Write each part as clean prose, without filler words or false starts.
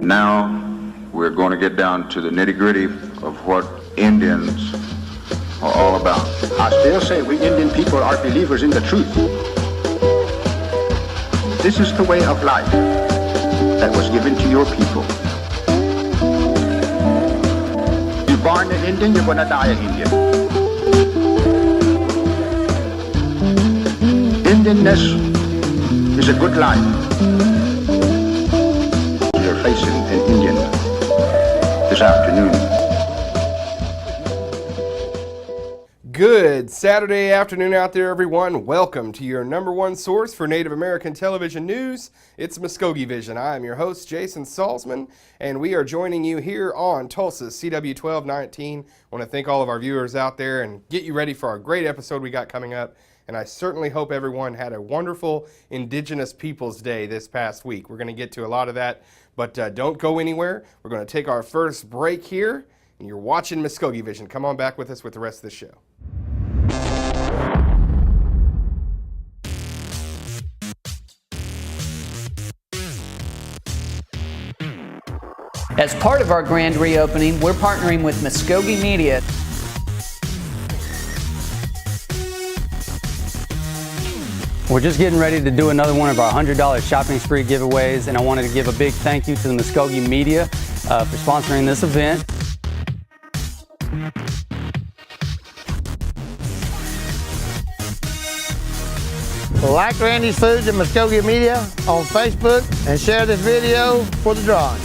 Now we're going to get down to the nitty-gritty of what Indians are all about. I still say we Indian people are believers in the truth. This is the way of life that was given to your people. You're born an Indian, you're going to die an Indian. Indianness is a good life. You're facing an Indian this afternoon. Good Saturday afternoon out there, everyone. Welcome to your number one source for Native American television news. It's Muskogee Vision. I am your host, Jason Salzman, and we are joining you here on Tulsa's CW 1219. I want to thank all of our viewers out there and get you ready for our great episode we got coming up. And I certainly hope everyone had a wonderful Indigenous Peoples Day this past week. We're going to get to a lot of that, but don't go anywhere. We're going to take our first break here, and you're watching Muskogee Vision. Come on back with us with the rest of the show. As part of our grand reopening, we're partnering with Muskogee Media. We're just getting ready to do another one of our $100 shopping spree giveaways, and I wanted to give a big thank you to the Muskogee Media for sponsoring this event. Like Randy's Foods and Muskogee Media on Facebook and share this video for the drawing.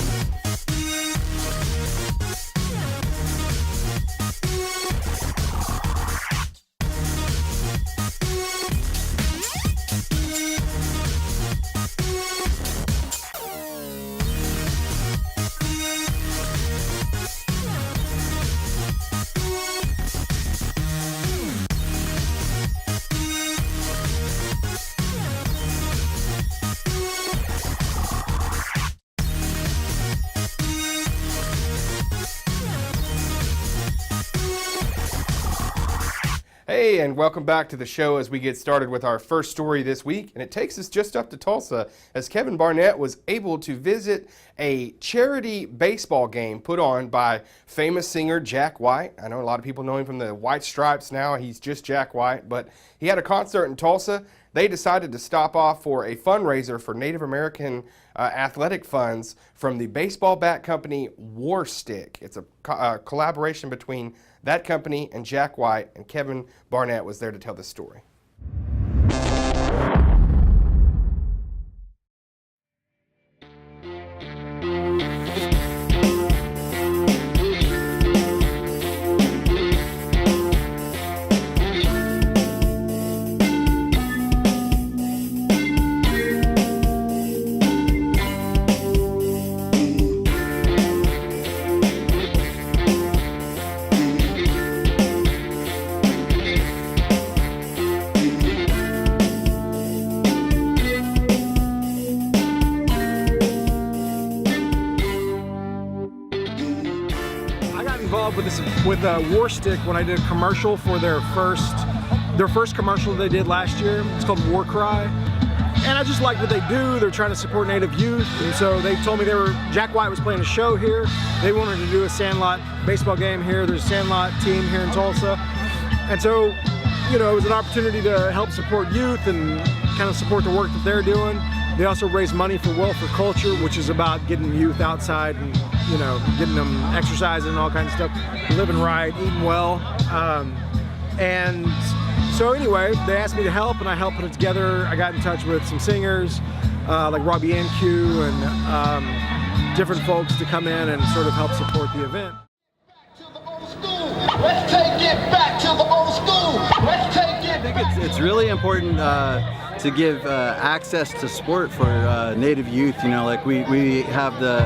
Hey, and welcome back to the show as we get started with our first story this week. And it takes us just up to Tulsa as Kevin Barnett was able to visit a charity baseball game put on by famous singer Jack White. I know a lot of people know him from the White Stripes now. He's just Jack White, but he had a concert in Tulsa. They decided to stop off for a fundraiser for Native American athletic funds from the baseball bat company War Stick. It's a collaboration between that company and Jack White, and Kevin Barnett was there to tell the story. With War Stick when I did a commercial for their first commercial they did last year. It's called War Cry, and I just like what they do. They're trying to support Native youth, and so they told me Jack White was playing a show here. They wanted to do a Sandlot baseball game here. There's a Sandlot team here in Tulsa, and so it was an opportunity to help support youth and kind of support the work that they're doing. They also raise money for Well for Culture, which is about getting youth outside and getting them exercising and all kinds of stuff, living right, eating well. And so anyway, they asked me to help, and I helped put it together. I got in touch with some singers like Robbie Ancu and different folks to come in and sort of help support the event. Let's take it back to the old school. Let's take it. I think it's really important to give access to sport for Native youth. Like we have the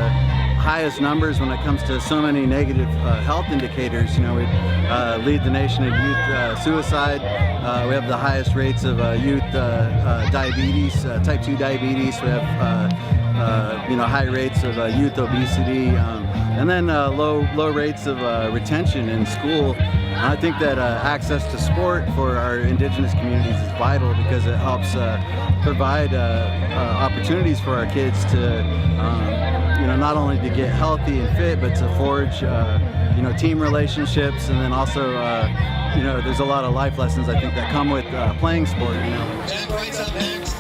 highest numbers when it comes to so many negative health indicators. We lead the nation in youth suicide. We have the highest rates of youth diabetes, type 2 diabetes. We have high rates of youth obesity, and then low rates of retention in school. I think that access to sport for our indigenous communities is vital because it helps provide opportunities for our kids to not only to get healthy and fit, but to forge, team relationships, and then also, there's a lot of life lessons I think that come with playing sport. Jack Wright's up next.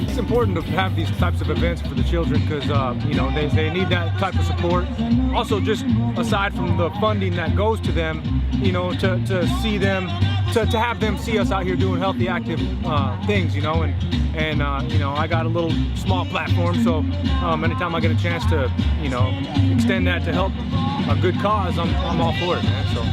It's important to have these types of events for the children because they need that type of support. Also, just aside from the funding that goes to them, to see them, to have them see us out here doing healthy, active things, and I got a little small platform, so anytime I get a chance to extend that to help a good cause, I'm all for it, man. So.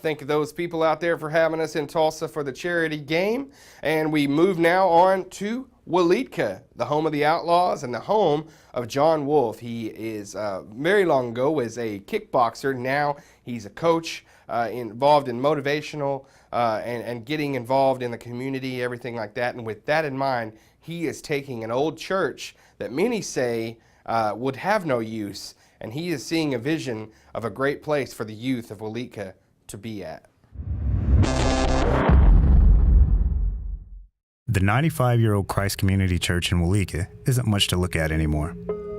Thank those people out there for having us in Tulsa for the charity game. And we move now on to Waleetka, the home of the Outlaws and the home of John Wolf. He is very long ago was a kickboxer. Now he's a coach involved in motivational and getting involved in the community, everything like that. And with that in mind, he is taking an old church that many say would have no use, and he is seeing a vision of a great place for the youth of Waleetka to be at. The 95-year-old Christ Community Church in Waleetka isn't much to look at anymore.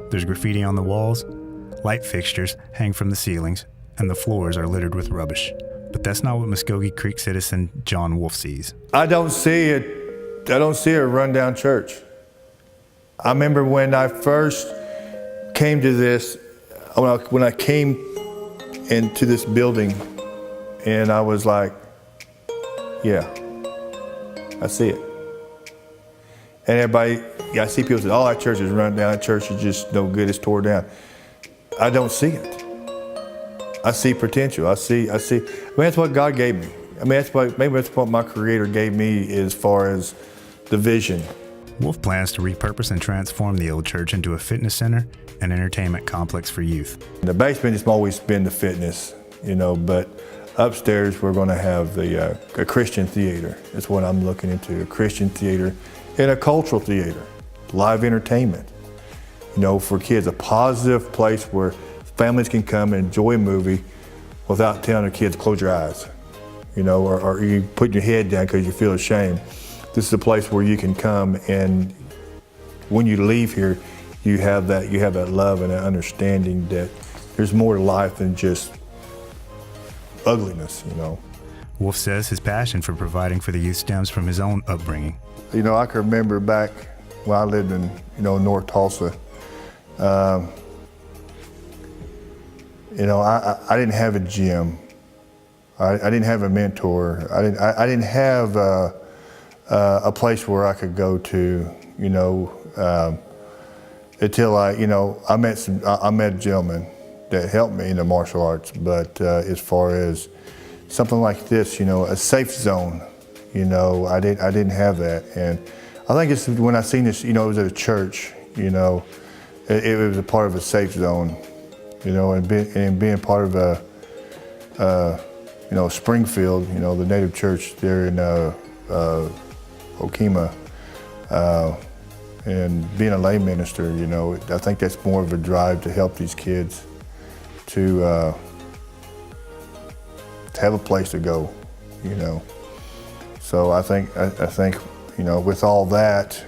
There's graffiti on the walls, light fixtures hang from the ceilings, and the floors are littered with rubbish. But that's not what Muskogee Creek citizen John Wolf sees. I don't see a rundown church. I remember when I first came to this, when I came into this building, and I was like, yeah, I see it. And everybody, I see people say, oh, our church is run down, our church is just no good, it's tore down. I don't see it. I see potential, I mean, that's what God gave me. I mean, maybe that's what my Creator gave me as far as the vision. Wolf plans to repurpose and transform the old church into a fitness center and entertainment complex for youth. The basement has always been the fitness, but upstairs we're going to have a Christian theater. That's what I'm looking into, a Christian theater and a cultural theater, live entertainment. For kids, a positive place where families can come and enjoy a movie without telling their kids, close your eyes, or you put your head down because you feel ashamed. This is a place where you can come, and when you leave here, you have that love and that understanding that there's more to life than just ugliness, Wolf says his passion for providing for the youth stems from his own upbringing. I can remember back when I lived in, North Tulsa. I didn't have a gym. I didn't have a mentor. I didn't have a place where I could go to, until I met a gentleman that helped me in the martial arts. But as far as something like this, a safe zone, I didn't have that. And I think it's when I seen this, it was at a church, it was a part of a safe zone, and being part of Springfield, the native church there in Okemah, and being a lay minister, I think that's more of a drive to help these kids to have a place to go, So I think, with all that,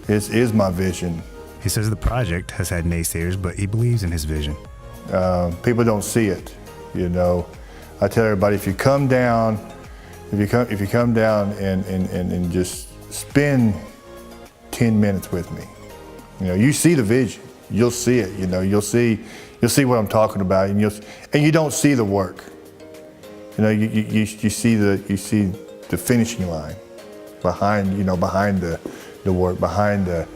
is my vision. He says the project has had naysayers, but he believes in his vision. People don't see it, I tell everybody, if you come down and just spend 10 minutes with me, you see the vision, you'll see it, you'll see what I'm talking about, and you don't see the work. You see the finishing line behind the work, behind the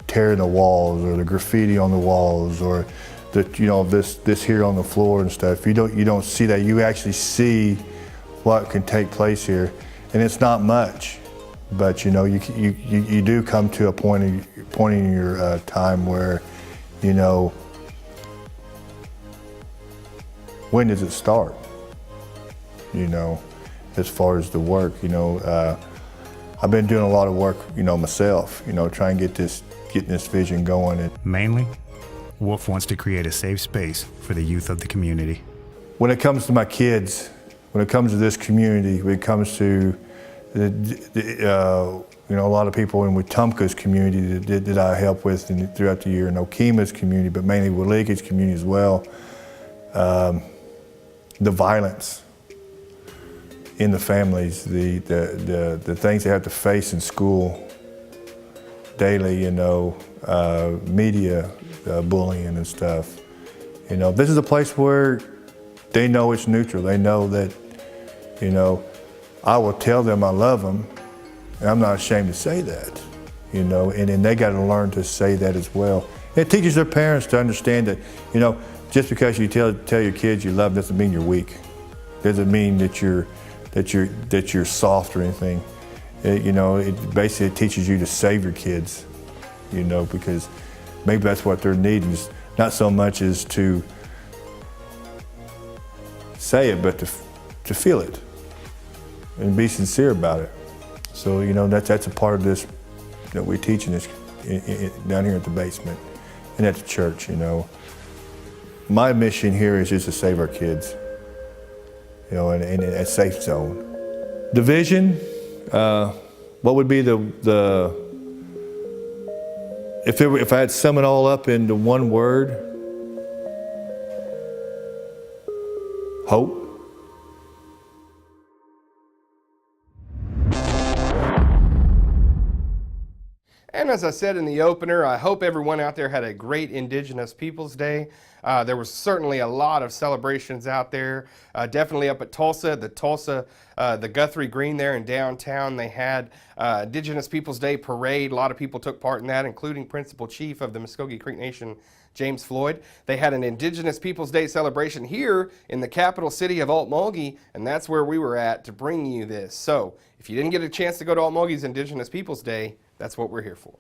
tearing the walls or the graffiti on the walls or this here on the floor and stuff. You don't see that. You actually see what can take place here. And it's not much, but you know, you do come to a point in your time where, you know, when does it start? You know, as far as the work, you know, I've been doing a lot of work, you know, myself, you know, trying to getting this vision going. And mainly, Wolf wants to create a safe space for the youth of the community. when it comes to my kids, when it comes to this community, when it comes to you know, a lot of people in Wetumpka's community that I help with throughout the year, and Okima's community, but mainly Weliket's community as well. The violence in the families, the things they have to face in school daily, you know, media bullying and stuff. You know, this is a place where they know it's neutral. They know that, you know, I will tell them I love them, and I'm not ashamed to say that, you know, and then they got to learn to say that as well. It teaches their parents to understand that, you know, just because you tell your kids you love them doesn't mean you're weak. Doesn't mean that you're soft or anything. You know, it basically teaches you to save your kids, you know, because maybe that's what they're needing, is not so much as to say it, but to feel it and be sincere about it. So, you know, that's a part of this that we're teaching this down here at the basement and at the church, you know. My mission here is just to save our kids, you know, in a safe zone. The vision, what would be if I had to sum it all up into one word, hope. And as I said in the opener, I hope everyone out there had a great Indigenous Peoples Day. There was certainly a lot of celebrations out there. Definitely up at Tulsa, the Guthrie Green there in downtown, they had Indigenous Peoples Day parade. A lot of people took part in that, including Principal Chief of the Muskogee Creek Nation, James Floyd. They had an Indigenous Peoples Day celebration here in the capital city of Okmulgee, and that's where we were at to bring you this. So if you didn't get a chance to go to Okmulgee's Indigenous Peoples Day, that's what we're here for.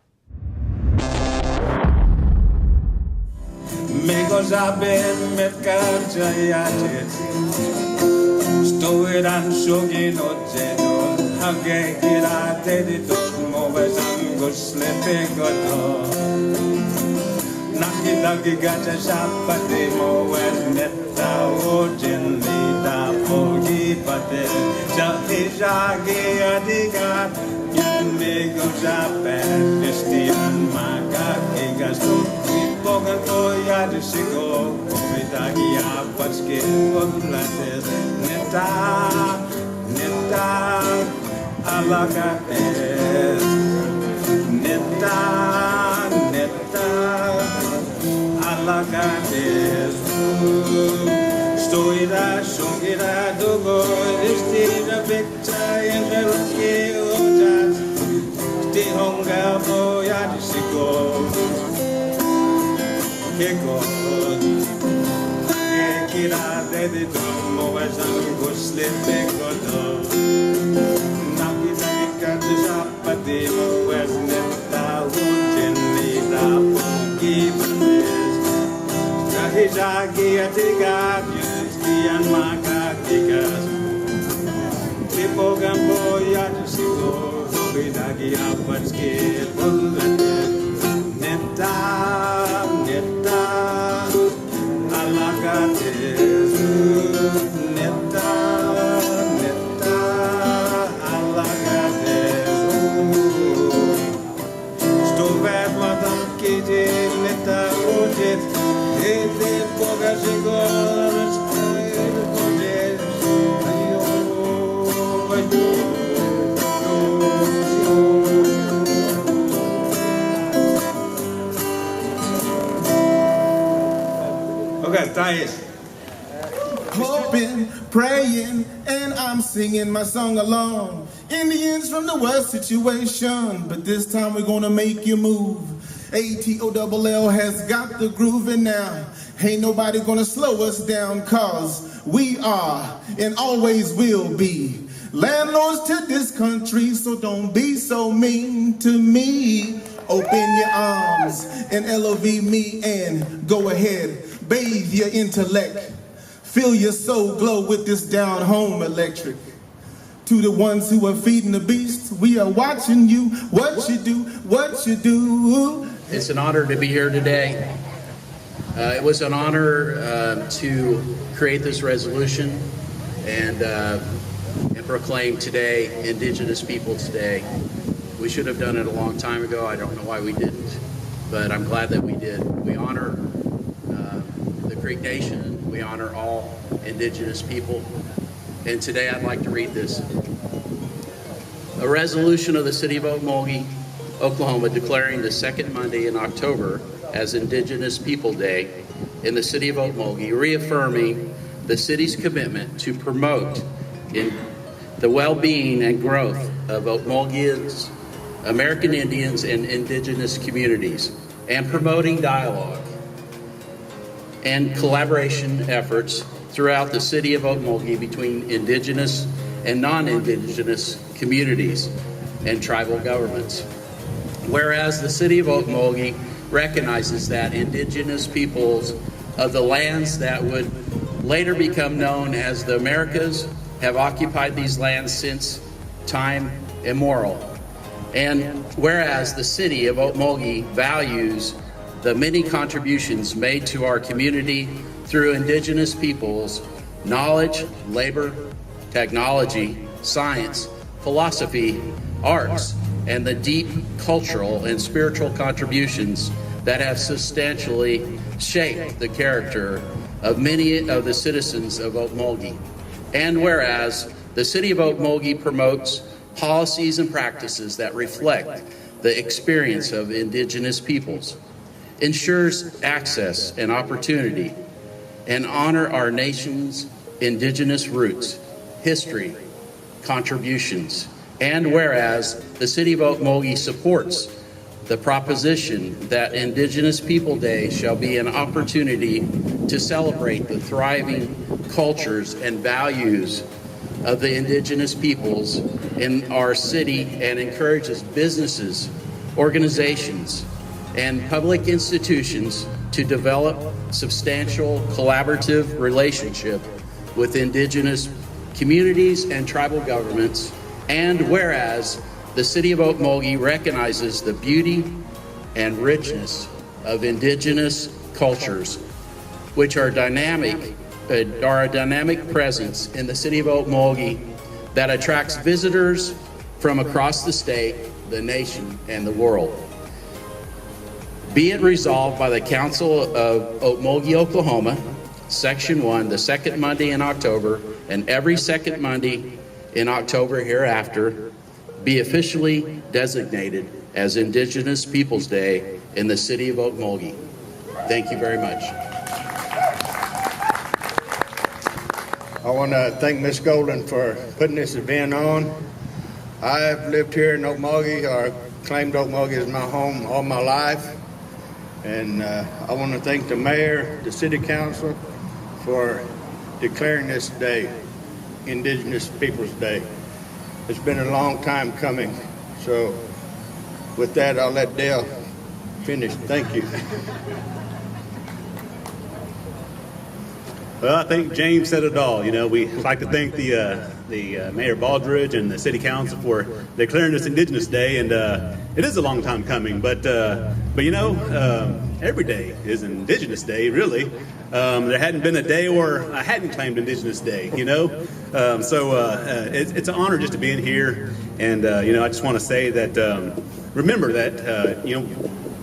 Hoping, praying, and I'm singing my song along. Indians from the West situation, but this time we're gonna make you move. ATOLL has got the grooving now. Ain't nobody gonna slow us down, cause We are and always will be landlords to this country, so don't be so mean to me. Open your arms and LOV me and go ahead, bathe your intellect. Feel your soul glow with this down home electric. To the ones who are feeding the beast, we are watching you, what you do, what you do. It's an honor to be here today. It was an honor to create this resolution and proclaim today Indigenous Peoples Day. We should have done it a long time ago. I don't know why we didn't, but I'm glad that we did. We honor the Creek Nation. We honor all Indigenous people. And today I'd like to read this. A resolution of the City of Okmulgee, Oklahoma, declaring the second Monday in October as Indigenous People Day in the City of Okmulgee, reaffirming the city's commitment to promote the well-being and growth of Okmulgeans, American Indians, and Indigenous communities, and promoting dialogue and collaboration efforts throughout the City of Okmulgee between Indigenous and non-Indigenous communities and tribal governments. Whereas the City of Okmulgee recognizes that Indigenous peoples of the lands that would later become known as the Americas have occupied these lands since time immemorial. And whereas the City of Okmulgee values the many contributions made to our community through Indigenous peoples' knowledge, labor, technology, science, philosophy, arts, and the deep cultural and spiritual contributions that have substantially shaped the character of many of the citizens of Okmulgee. And whereas the City of Okmulgee promotes policies and practices that reflect the experience of Indigenous peoples, ensures access and opportunity, and honor our nation's Indigenous roots, history, contributions. And whereas the City of Okmulgee supports the proposition that Indigenous People Day shall be an opportunity to celebrate the thriving cultures and values of the Indigenous peoples in our city, and encourages businesses, organizations, and public institutions to develop substantial collaborative relationship with Indigenous communities and tribal governments. And whereas the City of Okmulgee recognizes the beauty and richness of Indigenous cultures, which are a dynamic presence in the City of Okmulgee that attracts visitors from across the state, the nation, and the world. Be it resolved by the Council of Okmulgee, Oklahoma, Section 1, the second Monday in October, and every second Monday in October hereafter, be officially designated as Indigenous Peoples Day in the City of Okmulgee. Thank you very much. I want to thank Ms. Golden for putting this event on. I've lived here in Okmulgee, or claimed Okmulgee as my home all my life. And I want to thank the mayor, the city council, for declaring this day Indigenous Peoples Day. It's been a long time coming. So with that, I'll let Dale finish. Thank you. Well, I think James said it all. You know, we like to thank the Mayor Baldridge and the City Council for declaring this Indigenous Day, and it is a long time coming. But you know, every day is Indigenous Day, really. There hadn't been a day where I hadn't claimed Indigenous Day. You know, it's an honor just to be in here, and you know, I just want to say that remember that you know,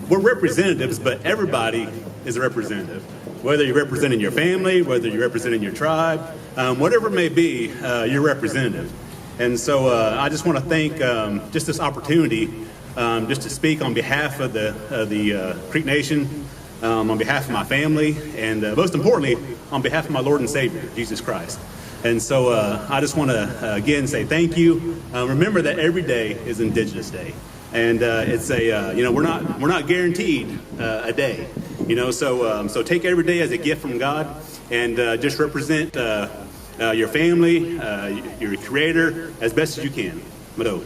we're representatives, but everybody is a representative. Whether you're representing your family, whether you're representing your tribe, whatever it may be, you're representative. And so I just want to thank just this opportunity just to speak on behalf of the Creek Nation, on behalf of my family, and most importantly, on behalf of my Lord and Savior, Jesus Christ. And so I just want to again say thank you. Remember that every day is Indigenous Day. And it's a, you know, we're not guaranteed a day. You know, so take every day as a gift from God, and just represent your family, your Creator, as best as you can. Mado.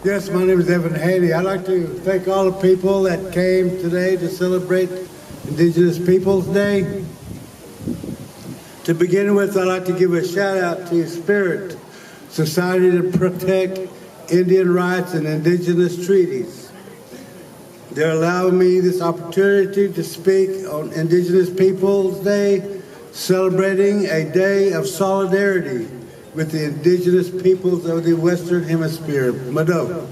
Yes, my name is Evan Haley. I'd like to thank all the people that came today to celebrate Indigenous Peoples Day. To begin with, I'd like to give a shout out to Spirit, Society to Protect Indian Rights and Indigenous Treaties. They're allowing me this opportunity to speak on Indigenous Peoples Day, celebrating a day of solidarity with the indigenous peoples of the Western Hemisphere. Mado.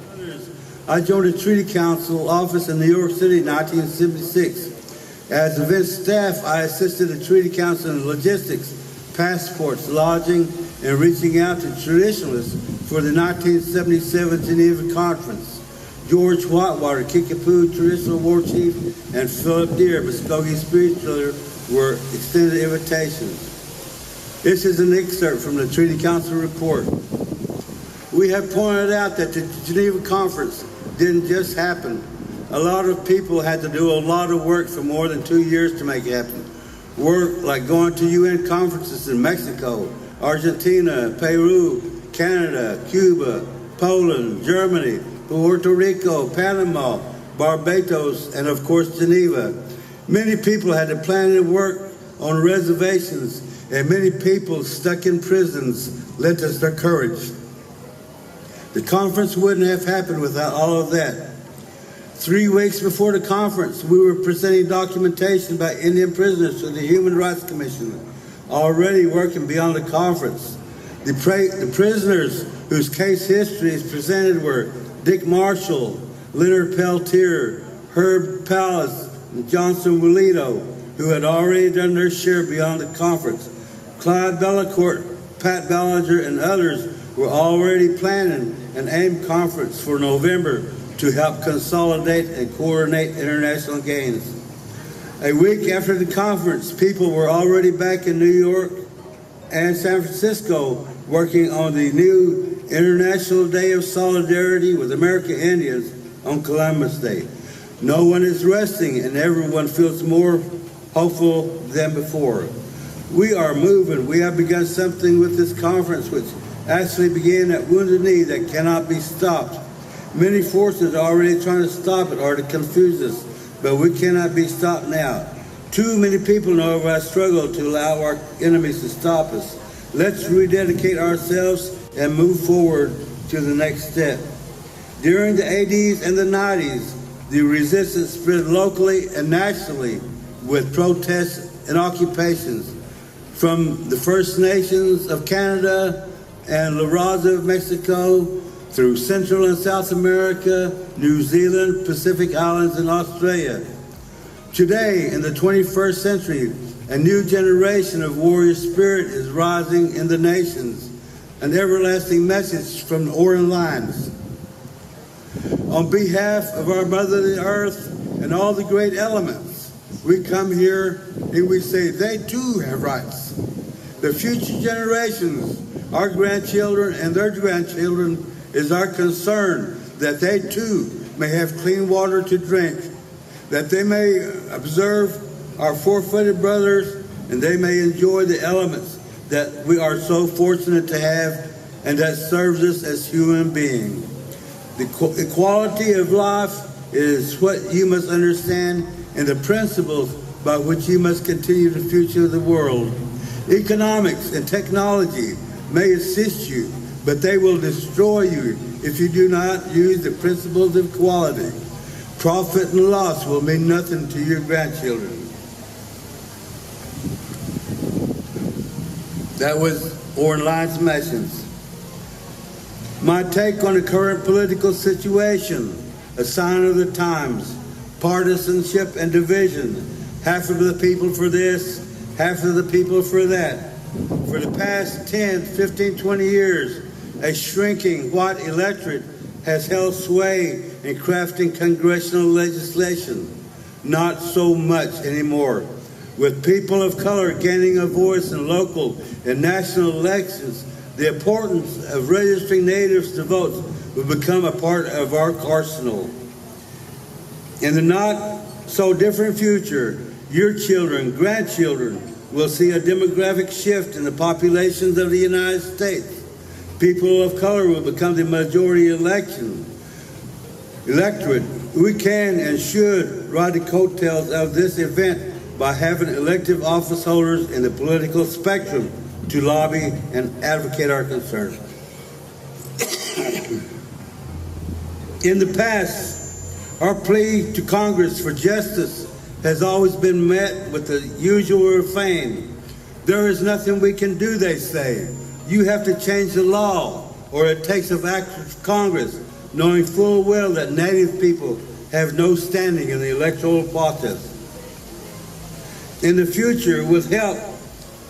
I joined the Treaty Council office in New York City in 1976. As event staff, I assisted the Treaty Council in logistics, passports, lodging, and reaching out to traditionalists for the 1977 Geneva Conference. George Whitewater, Kickapoo Traditional War Chief, and Philip Deere, Muskogee Spiritualer, were extended invitations. This is an excerpt from the Treaty Council report. We have pointed out that the Geneva Conference didn't just happen. A lot of people had to do a lot of work for more than 2 years to make it happen. Work like going to UN conferences in Mexico, Argentina, Peru, Canada, Cuba, Poland, Germany, Puerto Rico, Panama, Barbados, and of course Geneva. Many people had to plan and work on reservations, and many people stuck in prisons lent us their courage. The conference wouldn't have happened without all of that. 3 weeks before the conference, we were presenting documentation about Indian prisoners to the Human Rights Commission, already working beyond the conference. The prisoners whose case histories presented were Dick Marshall, Leonard Peltier, Herb Pallas, and Johnson Willito, who had already done their share beyond the conference. Clyde Bellacourt, Pat Ballinger, and others were already planning an AIM conference for November to help consolidate and coordinate international gains. A week after the conference, people were already back in New York and San Francisco working on the new International Day of Solidarity with American Indians on Columbus Day. No one is resting, and everyone feels more hopeful than before. We are moving. We have begun something with this conference, which actually began at Wounded Knee, that cannot be stopped. Many forces are already trying to stop it or to confuse us, but we cannot be stopped now. Too many people know of our struggle to allow our enemies to stop us. Let's rededicate ourselves and move forward to the next step. During the 80s and the 90s, the resistance spread locally and nationally with protests and occupations. From the First Nations of Canada and La Raza of Mexico, through Central and South America, New Zealand, Pacific Islands, and Australia. Today, in the 21st century, a new generation of warrior spirit is rising in the nations. An everlasting message from the Oren Lines. On behalf of our Mother the Earth and all the great elements, we come here and we say they too have rights. The future generations, our grandchildren and their grandchildren, is our concern that they too may have clean water to drink, that they may observe our four-footed brothers, and they may enjoy the elements that we are so fortunate to have and that serves us as human beings. The equality of life is what you must understand and the principles by which you must continue the future of the world. Economics and technology may assist you, but they will destroy you if you do not use the principles of equality. Profit and loss will mean nothing to your grandchildren. That was Oren Lines Message. My take on the current political situation, a sign of the times, partisanship and division, half of the people for this, half of the people for that. For the past 10, 15, 20 years, a shrinking white electorate has held sway in crafting congressional legislation. Not so much anymore. With people of color gaining a voice in local and national elections, the importance of registering natives to vote will become a part of our arsenal. In the not so different future, your children, grandchildren will see a demographic shift in the populations of the United States. People of color will become the majority electorate. We can and should ride the coattails of this event by having elective office holders in the political spectrum to lobby and advocate our concerns. In the past, our plea to Congress for justice has always been met with the usual refrain. There is nothing we can do, they say. You have to change the law, or it takes an act of Congress, knowing full well that Native people have no standing in the electoral process. In the future, with help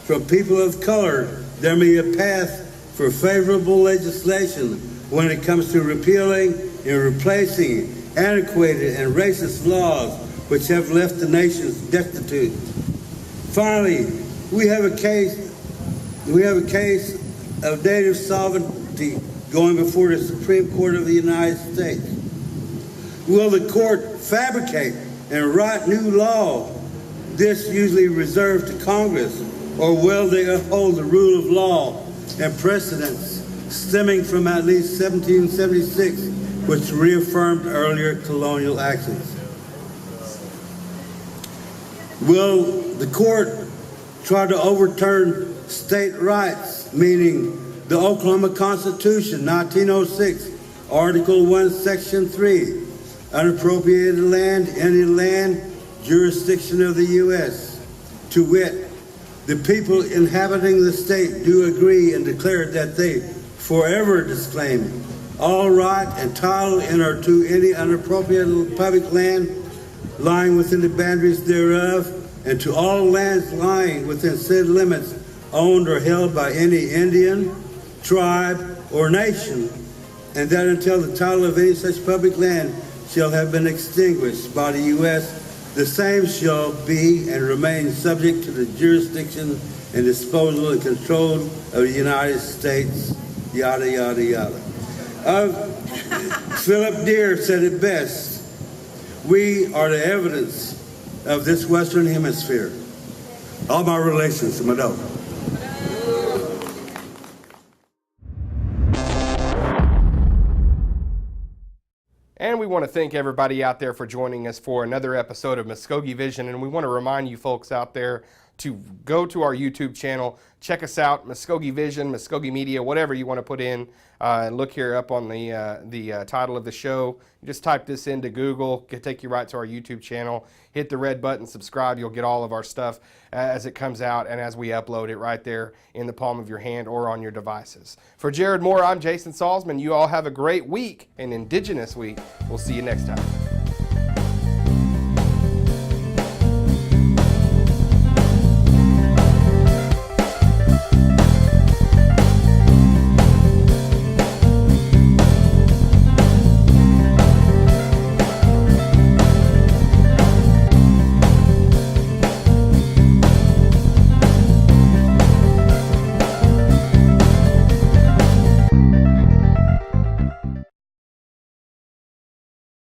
from people of color, there may be a path for favorable legislation when it comes to repealing and replacing antiquated and racist laws which have left the nations destitute. Finally, we have a case of Native sovereignty going before the Supreme Court of the United States. Will the court fabricate and write new law? This usually reserved to Congress, or will they uphold the rule of law and precedents stemming from at least 1776, which reaffirmed earlier colonial actions? Will the court try to overturn state rights, meaning the Oklahoma Constitution, 1906, Article 1, Section 3, unappropriated land, any land, jurisdiction of the U.S., to wit, the people inhabiting the state do agree and declare that they forever disclaim all right and title in or to any unappropriated public land lying within the boundaries thereof, and to all lands lying within said limits owned or held by any Indian, tribe, or nation, and that until the title of any such public land shall have been extinguished by the U.S., the same shall be and remain subject to the jurisdiction and disposal and control of the United States, yada, yada, yada. Philip Deere said it best: we are the evidence of this Western Hemisphere. All my relations to my dog. And we want to thank everybody out there for joining us for another episode of Muskogee Vision. And we want to remind you folks out there to go to our YouTube channel, check us out, Muskogee Vision, Muskogee Media, whatever you want to put in, and look here up on the title of the show. You just type this into Google, it'll take you right to our YouTube channel. Hit the red button, subscribe. You'll get all of our stuff as it comes out and as we upload it right there in the palm of your hand or on your devices. For Jared Moore, I'm Jason Salzman. You all have a great week, an Indigenous week. We'll see you next time.